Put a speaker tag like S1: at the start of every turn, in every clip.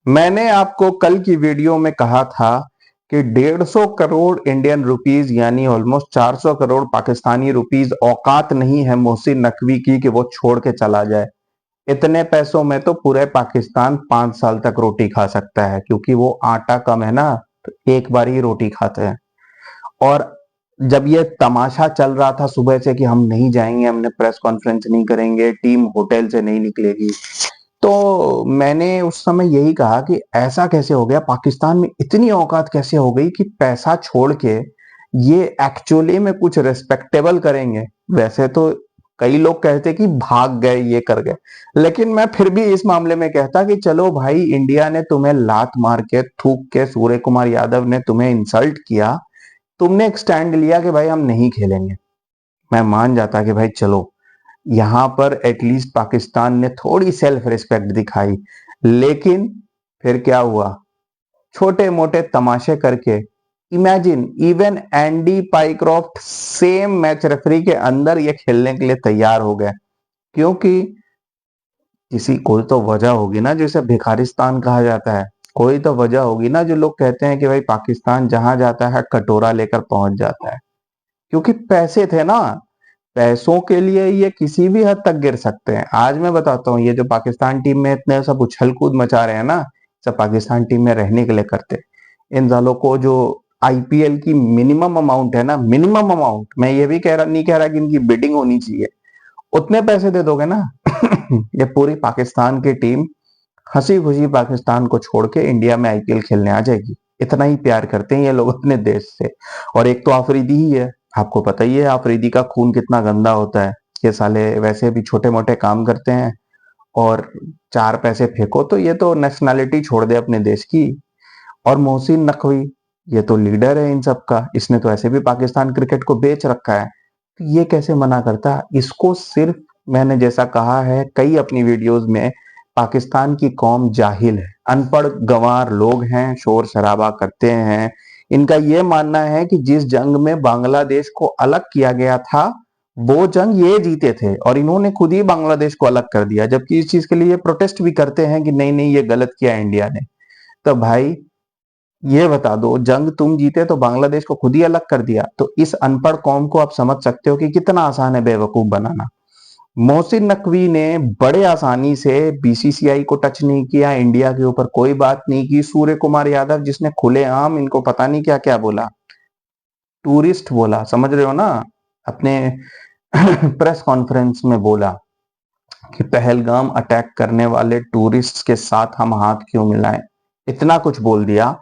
S1: मैंने आपको कल की वीडियो में कहा था कि 150 करोड़ इंडियन रुपीस यानी ऑलमोस्ट 400 करोड़ पाकिस्तानी रुपीस औकात नहीं है मोहसिन नकवी की कि वो छोड़ के चला जाए। इतने पैसों में तो पूरे पाकिस्तान 5 साल तक रोटी खा सकता है, क्योंकि वो आटा कम है ना, तो एक बार ही रोटी खाते हैं। और जब ये तमाशा चल रहा था सुबह से कि हम नहीं जाएंगे, हमने प्रेस कॉन्फ्रेंस नहीं करेंगे, टीम होटल से नहीं निकलेगी, तो मैंने उस समय यही कहा कि ऐसा कैसे हो गया, पाकिस्तान में इतनी औकात कैसे हो गई कि पैसा छोड़ के ये एक्चुअली में कुछ रेस्पेक्टेबल करेंगे। वैसे तो कई लोग कहते कि भाग गए, ये कर गए, लेकिन मैं फिर भी इस मामले में कहता कि चलो भाई, इंडिया ने तुम्हें लात मार के थूक के, सूर्य कुमार यादव ने तुम्हें इंसल्ट किया, तुमने एक स्टैंड लिया कि भाई हम नहीं खेलेंगे। मैं मान जाता कि भाई चलो, यहां पर एटलीस्ट पाकिस्तान ने थोड़ी सेल्फ रिस्पेक्ट दिखाई। लेकिन फिर क्या हुआ, छोटे मोटे तमाशे करके। Imagine, even Andy Pycroft same match referee के अंदर ये खेलने के लिए तैयार हो गए, क्योंकि किसी कोई तो वजह होगी ना, जिसे भिखारिस्तान कहा जाता है। कोई तो वजह होगी ना, जो लोग कहते हैं कि भाई पाकिस्तान जहां जाता है कटोरा लेकर पहुंच जाता है। क्योंकि पैसे थे ना, पैसों के लिए ये किसी भी हद तक गिर सकते हैं। आज मैं बताता हूँ, ये जो पाकिस्तान टीम में इतने सब उछल कूद मचा रहे हैं ना, सब पाकिस्तान टीम में रहने के लिए करते। इन सालों को जो आईपीएल की मिनिमम अमाउंट है ना, मिनिमम अमाउंट, मैं ये भी नहीं कह रहा कि इनकी बिडिंग होनी चाहिए, उतने पैसे दे दोगे ना ये पूरी पाकिस्तान की टीम हंसी खुशी पाकिस्तान को छोड़ के इंडिया में आईपीएल खेलने आ जाएगी। इतना ही प्यार करते हैं ये लोग अपने देश से। और एक तो आफरीदी ही है, आपको पता ही है आफरीदी का खून कितना गंदा होता है। ये साले वैसे भी छोटे मोटे काम करते हैं, और चार पैसे फेंको तो ये तो नेशनैलिटी छोड़ दे अपने देश की। और मोहसिन नकवी, ये तो लीडर है इन सब का, इसने तो ऐसे भी पाकिस्तान क्रिकेट को बेच रखा है, तो ये कैसे मना करता। इसको सिर्फ, मैंने जैसा कहा है कई अपनी वीडियोस में, पाकिस्तान की कौम जाहिल है, अनपढ़ गंवार लोग हैं, शोर शराबा करते हैं। इनका यह मानना है कि जिस जंग में बांग्लादेश को अलग किया गया था, वो जंग ये जीते थे, और इन्होंने खुद ही बांग्लादेश को अलग कर दिया, जबकि इस चीज के लिए प्रोटेस्ट भी करते हैं कि नहीं नहीं, ये गलत किया इंडिया ने। तो भाई ये बता दो, जंग तुम जीते तो बांग्लादेश को खुद ही अलग कर दिया, तो इस अनपढ़ कौम को आप समझ सकते हो कि कितना आसान है बेवकूफ बनाना। मोहसिन नकवी ने बड़े आसानी से बीसीसीआई को टच नहीं किया, इंडिया के ऊपर कोई बात नहीं की। सूर्य कुमार यादव, जिसने खुलेआम इनको पता नहीं क्या क्या बोला, टूरिस्ट बोला, समझ रहे हो ना, अपने प्रेस कॉन्फ्रेंस में बोला कि पहलगाम अटैक करने वाले टूरिस्ट के साथ हम हाथ क्यों मिलाएं, इतना कुछ बोल दिया।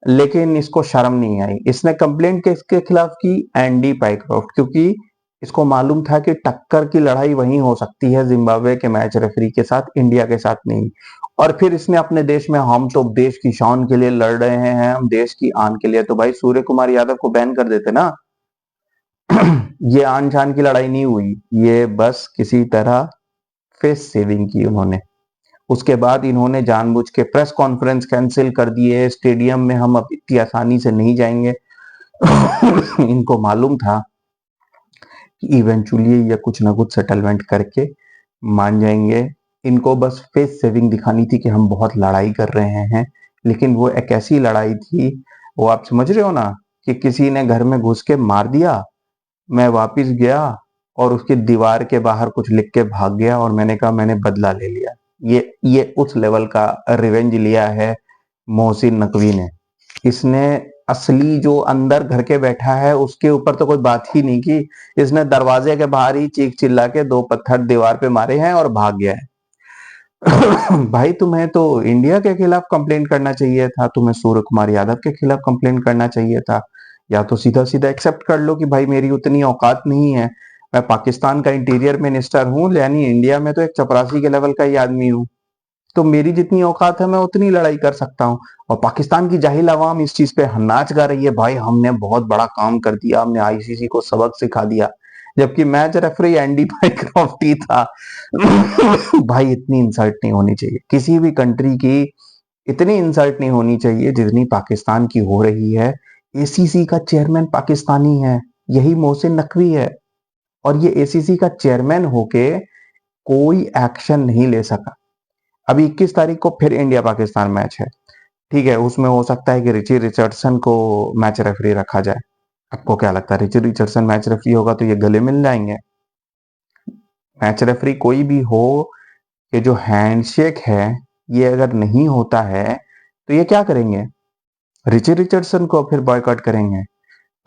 S1: लेकिन इसको शर्म नहीं आई, इसने कंप्लेंट किसके खिलाफ की, एंडी पाइक्रॉफ्ट, क्योंकि इसको मालूम था कि टक्कर की लड़ाई वहीं हो सकती है जिम्बाब्वे के मैच रेफरी के साथ, इंडिया के साथ नहीं। और फिर इसने अपने देश में, हम तो देश की शान के लिए लड़ रहे हैं, हम देश की आन के लिए, तो भाई सूर्य कुमार यादव को बैन कर देते ना। ये आन शान की लड़ाई नहीं हुई, ये बस किसी तरह फेस सेविंग की उन्होंने। उसके बाद इन्होंने जानबूझ के प्रेस कॉन्फ्रेंस कैंसिल कर दिए, स्टेडियम में हम अब इतनी आसानी से नहीं जाएंगे। इनको मालूम था कि इवेंचुअली ये कुछ ना कुछ सेटलमेंट करके मान जाएंगे। इनको बस फेस सेविंग दिखानी थी कि हम बहुत लड़ाई कर रहे हैं, लेकिन वो एक ऐसी लड़ाई थी, वो आप समझ रहे हो ना, कि किसी ने घर में घुस के मार दिया, मैं वापिस गया और उसकी दीवार के बाहर कुछ लिख के भाग गया, और मैंने कहा मैंने बदला ले लिया। ये उस लेवल का रिवेंज लिया है मोहसिन नकवी ने। इसने असली जो अंदर घर के बैठा है उसके ऊपर तो कोई बात ही नहीं की, इसने दरवाजे के बाहर ही चीख चिल्ला के दो पत्थर दीवार पे मारे हैं और भाग गया है। भाई तुम्हें तो इंडिया के खिलाफ कंप्लेंट करना चाहिए था, तुम्हें सूर्य कुमार यादव के खिलाफ कंप्लेंट करना चाहिए था, या तो सीधा सीधा एक्सेप्ट कर लो कि भाई मेरी उतनी औकात नहीं है, मैं पाकिस्तान का इंटीरियर मिनिस्टर हूं, यानी इंडिया में तो एक चपरासी के लेवल का ही आदमी हूं, तो मेरी जितनी औकात है मैं उतनी लड़ाई कर सकता हूँ। और पाकिस्तान की जाहिल आवाम इस चीज पे नाच गा रही है, भाई हमने बहुत बड़ा काम कर दिया, हमने आईसीसी को सबक सिखा दिया, जबकि मैच रेफरी एंडी पाइक्रॉफ्ट ही था। भाई इतनी इंसल्ट नहीं होनी चाहिए किसी भी कंट्री की, इतनी इंसल्ट नहीं होनी चाहिए जितनी पाकिस्तान की हो रही है। एसीसी का चेयरमैन पाकिस्तानी है, यही मोहसिन नकवी है, और ये एसीसी का चेयरमैन होके कोई एक्शन नहीं ले सका। अभी 21 तारीख को फिर इंडिया पाकिस्तान मैच है, ठीक है, उसमें हो सकता है कि रिची रिचर्डसन को मैच रेफरी रखा जाए। आपको क्या लगता है, रिची रिचर्डसन मैच रेफरी होगा तो ये गले मिल जाएंगे? मैच रेफरी कोई भी हो, ये जो हैंडशेक है ये अगर नहीं होता है तो ये क्या करेंगे, रिची रिचर्डसन को फिर बॉयकॉट करेंगे।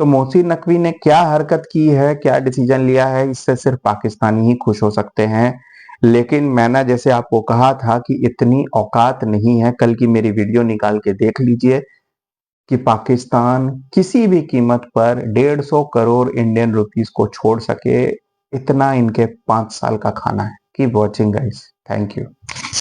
S1: तो मोहसिन नकवी ने क्या हरकत की है, क्या डिसीजन लिया है, इससे सिर्फ पाकिस्तानी ही खुश हो सकते हैं। लेकिन मैंने जैसे आपको कहा था कि इतनी औकात नहीं है, कल की मेरी वीडियो निकाल के देख लीजिए कि पाकिस्तान किसी भी कीमत पर 150 करोड़ इंडियन रुपीस को छोड़ सके, इतना इनके 5 साल का खाना है। Keep watching guys, thank you.